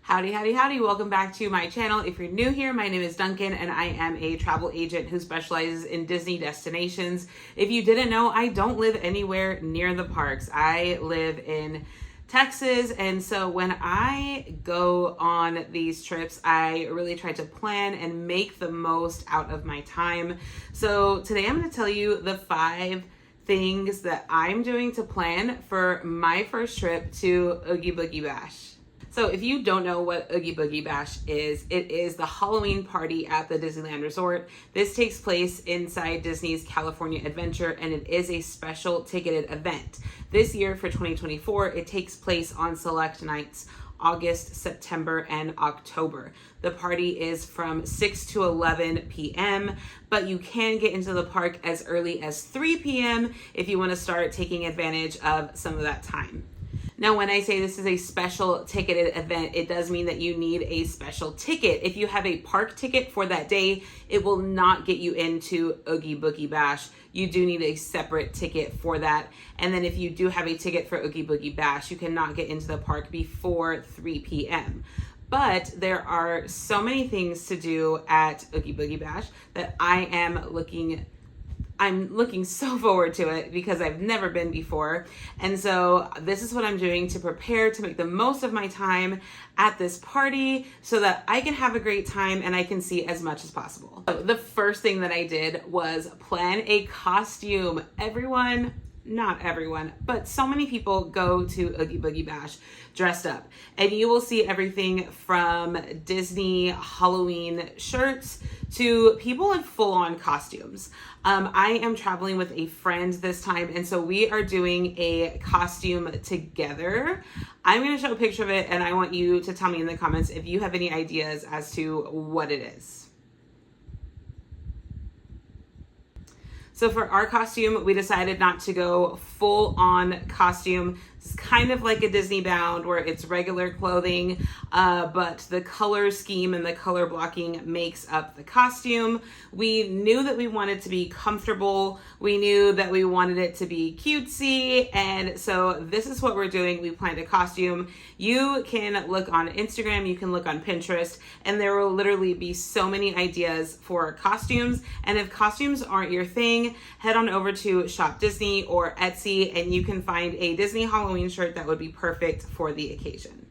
Howdy, howdy, howdy. Welcome back to my channel. If you're new here, my name is Duncan and I am a travel agent who specializes in Disney destinations. If you didn't know, I don't live anywhere near the parks. I live in Texas, and so when I go on these trips, I really try to plan and make the most out of my time. So today I'm going to tell you the 5 things that I'm doing to plan for my first trip to Oogie Boogie Bash. So if you don't know what Oogie Boogie Bash is, it is the Halloween party at the Disneyland Resort. This takes place inside Disney's California Adventure, and it is a special ticketed event. This year for 2024, it takes place on select nights, August, September, and October. The party is from 6 to 11 p.m., but you can get into the park as early as 3 p.m. if you want to start taking advantage of some of that time. Now, when I say this is a special ticketed event, it does mean that you need a special ticket. If you have a park ticket for that day, it will not get you into Oogie Boogie Bash. You do need a separate ticket for that. And then if you do have a ticket for Oogie Boogie Bash, you cannot get into the park before 3 p.m. But there are so many things to do at Oogie Boogie Bash that I'm looking so forward to it because I've never been before. And so this is what I'm doing to prepare to make the most of my time at this party so that I can have a great time and I can see as much as possible. So the first thing that I did was plan a costume. Not everyone, but so many people go to Oogie Boogie Bash dressed up, and you will see everything from Disney Halloween shirts to people in full-on costumes. I am traveling with a friend this time, and so we are doing a costume together. I'm going to show a picture of it, and I want you to tell me in the comments if you have any ideas as to what it is. So for our costume, we decided not to go full on costume. It's kind of like a Disney bound where it's regular clothing, but the color scheme and the color blocking makes up the costume. We knew that we wanted to be comfortable. We knew that we wanted it to be cutesy. And so this is what we're doing. We planned a costume. You can look on Instagram, you can look on Pinterest, and there will literally be so many ideas for costumes. And if costumes aren't your thing, head on over to Shop Disney or Etsy and you can find a Disney Halloween shirt that would be perfect for the occasion.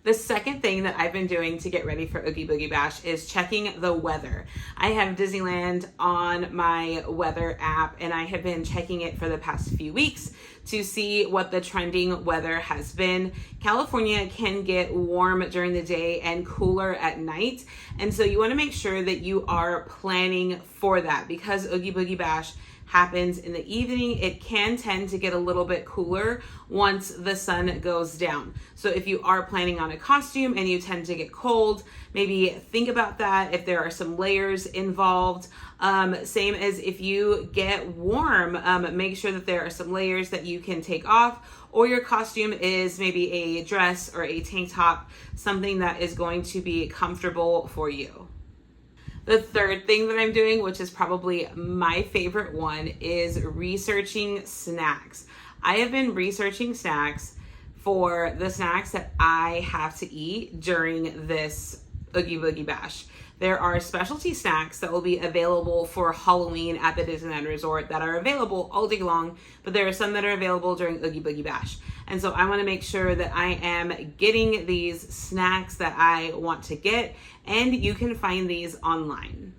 The second thing that I've been doing to get ready for Oogie Boogie Bash is checking the weather. I have Disneyland on my weather app and I have been checking it for the past few weeks to see what the trending weather has been. California can get warm during the day and cooler at night. And so you want to make sure that you are planning for that because Oogie Boogie Bash happens in the evening. It can tend to get a little bit cooler once the sun goes down. So if you are planning on a costume and you tend to get cold, maybe think about that if there are some layers involved. Same as if you get warm, make sure that there are some layers that you can take off, or your costume is maybe a dress or a tank top, something that is going to be comfortable for you. The third thing that I'm doing, which is probably my favorite one, is researching snacks. I have been researching snacks for the snacks that I have to eat during this Oogie Boogie Bash. There are specialty snacks that will be available for Halloween at the Disneyland Resort that are available all day long, but there are some that are available during Oogie Boogie Bash. And so I want to make sure that I am getting these snacks that I want to get, and you can find these online.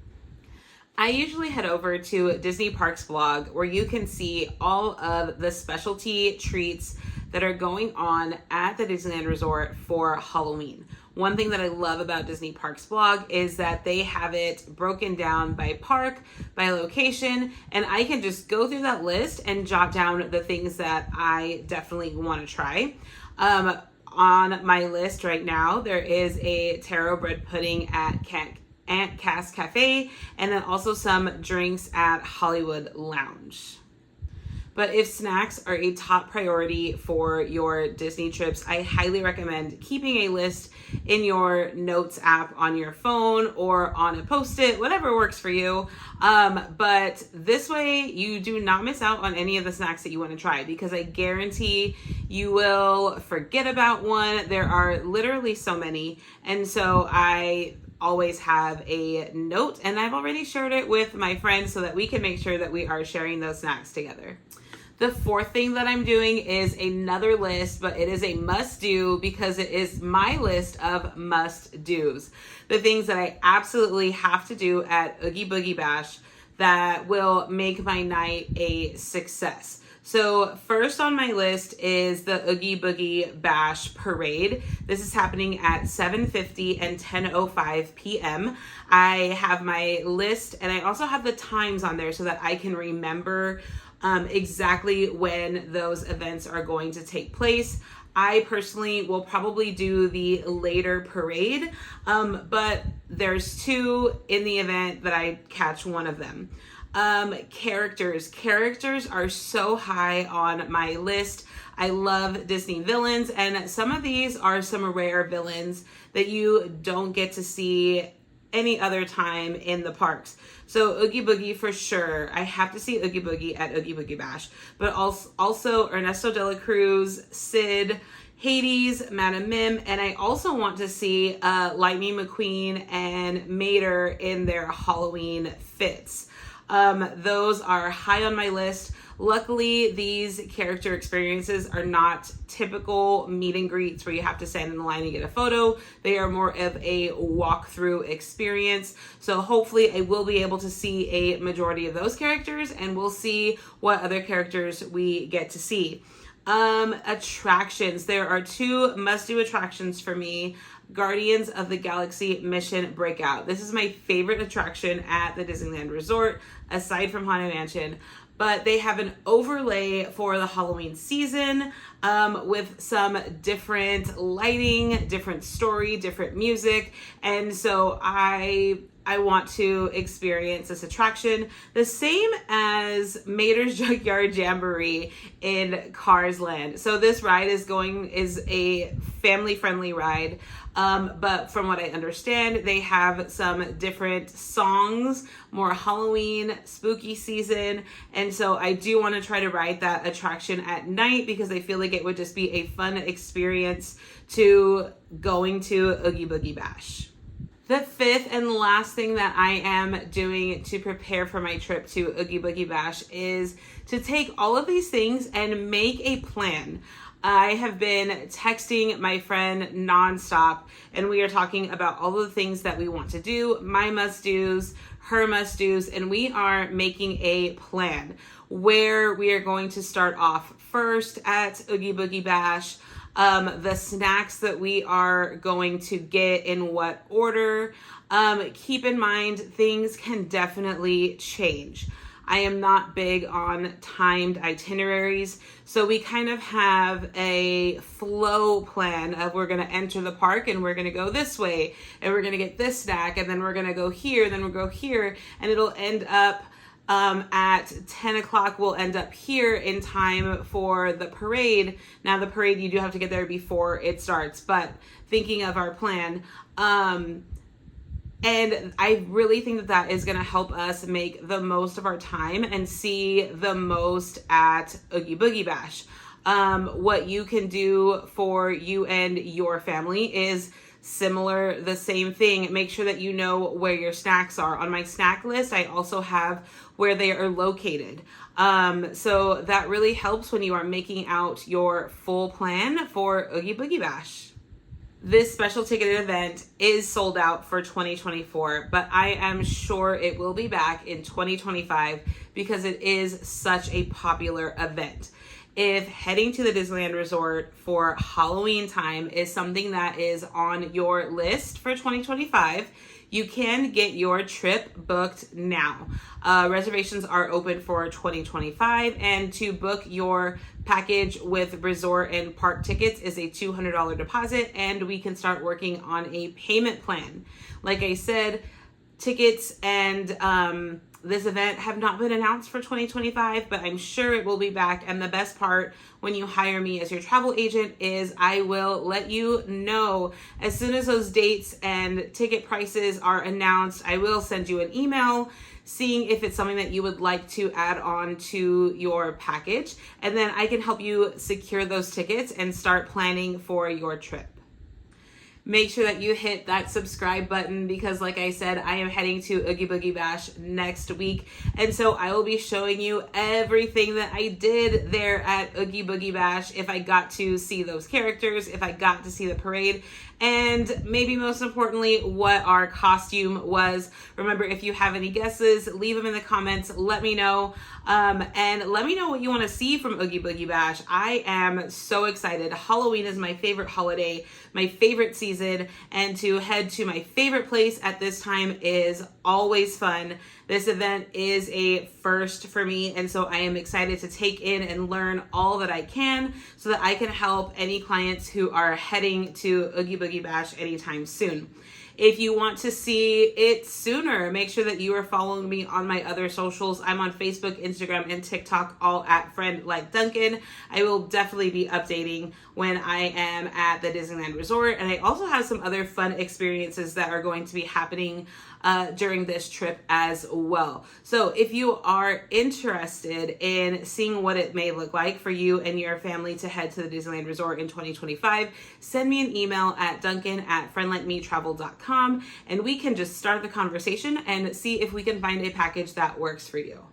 I usually head over to Disney Parks blog where you can see all of the specialty treats that are going on at the Disneyland Resort for Halloween. One thing that I love about Disney Parks blog is that they have it broken down by park, by location, and I can just go through that list and jot down the things that I definitely want to try. On my list right now, there is a taro bread pudding at Aunt Cass Cafe, and then also some drinks at Hollywood Lounge. But if snacks are a top priority for your Disney trips, I highly recommend keeping a list in your notes app on your phone or on a post-it, whatever works for you. But this way you do not miss out on any of the snacks that you want to try, because I guarantee you will forget about one. There are literally so many. And so I always have a note, and I've already shared it with my friends so that we can make sure that we are sharing those snacks together. The fourth thing that I'm doing is another list, but it is a must do because it is my list of must do's. The things that I absolutely have to do at Oogie Boogie Bash that will make my night a success. So first on my list is the Oogie Boogie Bash parade. This is happening at 7:50 and 10:05 p.m. I have my list, and I also have the times on there so that I can remember exactly when those events are going to take place. I personally will probably do the later parade, but there's two in the event that I catch one of them. Characters are so high on my list. I love Disney villains, and some of these are some rare villains that you don't get to see any other time in the parks. So Oogie Boogie for sure. I have to see Oogie Boogie at Oogie Boogie Bash, but also Ernesto de la Cruz, Sid, Hades, Madame Mim, and I also want to see Lightning McQueen and Mater in their Halloween fits. Those are high on my list. Luckily, these character experiences are not typical meet and greets where you have to stand in the line and get a photo. They are more of a walkthrough experience. So hopefully I will be able to see a majority of those characters, and we'll see what other characters we get to see. Attractions. There are two must-do attractions for me. Guardians of the Galaxy Mission Breakout. This is my favorite attraction at the Disneyland Resort, aside from Haunted Mansion. But they have an overlay for the Halloween season with some different lighting, different story, different music. And so I want to experience this attraction, the same as Mater's Junkyard Jamboree in Cars Land. So this ride is a family-friendly ride. But from what I understand, they have some different songs, more Halloween, spooky season. And so I do want to try to ride that attraction at night because I feel like it would just be a fun experience to going to Oogie Boogie Bash. The fifth and last thing that I am doing to prepare for my trip to Oogie Boogie Bash is to take all of these things and make a plan. I have been texting my friend nonstop, and we are talking about all of the things that we want to do, my must-dos, her must-dos, and we are making a plan where we are going to start off first at Oogie Boogie Bash, the snacks that we are going to get in what order. Keep in mind, things can definitely change. I am not big on timed itineraries, so we kind of have a flow plan of we're going to enter the park and we're going to go this way and we're going to get this snack and then we're going to go here, then we'll go here, and it'll end up at 10 o'clock. We'll end up here in time for the parade. Now the parade, you do have to get there before it starts, but thinking of our plan, and I really think that that is going to help us make the most of our time and see the most at Oogie Boogie Bash. What you can do for you and your family is similar, the same thing. Make sure that you know where your snacks are. On my snack list, I also have where they are located. So that really helps when you are making out your full plan for Oogie Boogie Bash. This special ticketed event is sold out for 2024, but I am sure it will be back in 2025 because it is such a popular event. If heading to the Disneyland Resort for Halloween time is something that is on your list for 2025, you can get your trip booked now. Reservations are open for 2025, and to book your package with resort and park tickets is a $200 deposit, and we can start working on a payment plan. Like I said, tickets and this event have not been announced for 2025, but I'm sure it will be back. And the best part when you hire me as your travel agent is I will let you know as soon as those dates and ticket prices are announced. I will send you an email seeing if it's something that you would like to add on to your package. And then I can help you secure those tickets and start planning for your trip. Make sure that you hit that subscribe button because like I said, I am heading to Oogie Boogie Bash next week. And so I will be showing you everything that I did there at Oogie Boogie Bash. If I got to see those characters, if I got to see the parade, and maybe most importantly, what our costume was. Remember, if you have any guesses, leave them in the comments. Let me know. And let me know what you want to see from Oogie Boogie Bash. I am so excited. Halloween is my favorite holiday, my favorite season, and to head to my favorite place at this time is always fun. This event is a first for me, and so I am excited to take in and learn all that I can so that I can help any clients who are heading to Oogie Boogie Bash anytime soon. If you want to see it sooner, make sure that you are following me on my other socials. I'm on Facebook, Instagram, and TikTok, all at Friend Like Duncan. I will definitely be updating when I am at the Disneyland Resort. And I also have some other fun experiences that are going to be happening during this trip as well. So if you are interested in seeing what it may look like for you and your family to head to the Disneyland Resort in 2025, send me an email at duncan@friendlikemetravel.com and we can just start the conversation and see if we can find a package that works for you.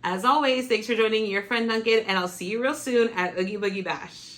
As always, thanks for joining your friend Duncan, and I'll see you real soon at Oogie Boogie Bash.